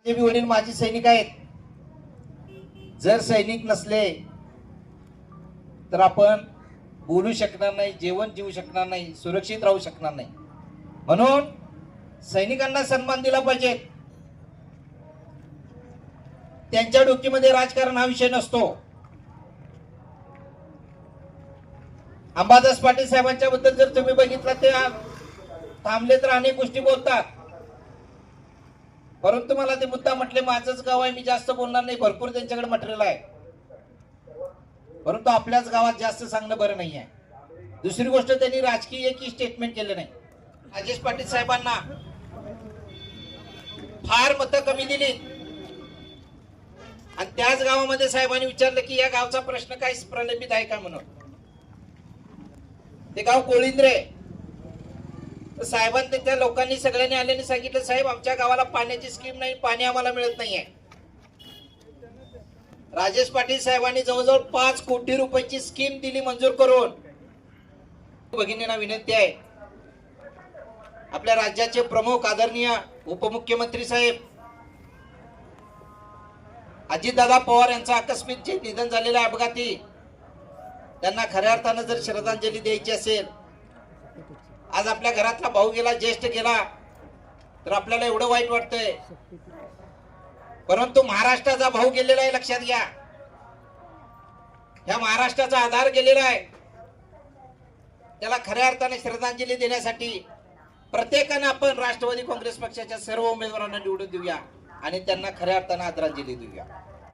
ते वडील माजी सैनिक आहेत. जर सैनिक नसले तर आपण बोलू शकणार नाही, जेवण जेवू शकणार नाही, सुरक्षित राहू शकणार नाही. म्हणून सैनिकांना सन्मान दिला पाहिजे. त्यांच्या डोक्यामध्ये राजकारण हा विषय नसतो. अंबादास पाटील साहेबांच्या बद्दल जर तुम्ही बघितलं ते थांबले तर अनेक गोष्टी बोलतात, परंतु मला ते मुद्दा म्हटले माझंच गाव आहे, मी जास्त बोलणार नाही. भरपूर त्यांच्याकडे मटेरियल आहे, परंतु आपल्याच गावात जास्त सांगणं बरं नाही आहे. दुसरी गोष्ट, त्यांनी राजकीय एकही स्टेटमेंट केलं नाही. राजेश पाटील साहेबांना फार मतं कमी दिली आणि त्याच गावामध्ये साहेबांनी विचारलं की या गावचा प्रश्न काय प्रलंबित आहे का म्हणून. ते गाव कोळिंद्रे. साहेबांनी त्या लोकांनी सगळ्यांनी आल्याने सांगितलं, साहेब आमच्या गावाला पाण्याची स्कीम नाही, पाणी आम्हाला मिळत नाहीये. राजेश पाटील साहेबांनी जवळजवळ 5 कोटी रुपयाची स्कीम दिली मंजूर करून. भगिनींना विनंती आहे, आपल्या राज्याचे प्रमुख आदरणीय उपमुख्यमंत्री साहेब अजितदादा पवार यांचा आकस्मिक जे निधन झालेलं आहे अपघाती, त्यांना खऱ्या अर्थानं जर श्रद्धांजली द्यायची असेल, आज आपल्या घरातला भाऊ गेला, ज्येष्ठ गेला, तर आपल्याला एवढं वाईट वाटतंय. परंतु महाराष्ट्राचा भाऊ गेलेला आहे, लक्षात घ्या. या महाराष्ट्राचा आधार गेलेला आहे. त्याला खऱ्या अर्थाने श्रद्धांजली देण्यासाठी प्रत्येकाने आपण राष्ट्रवादी काँग्रेस पक्षाच्या सर्व उमेदवारांना निवडून देऊया आणि त्यांना खऱ्या अर्थाने आदरांजली देऊया.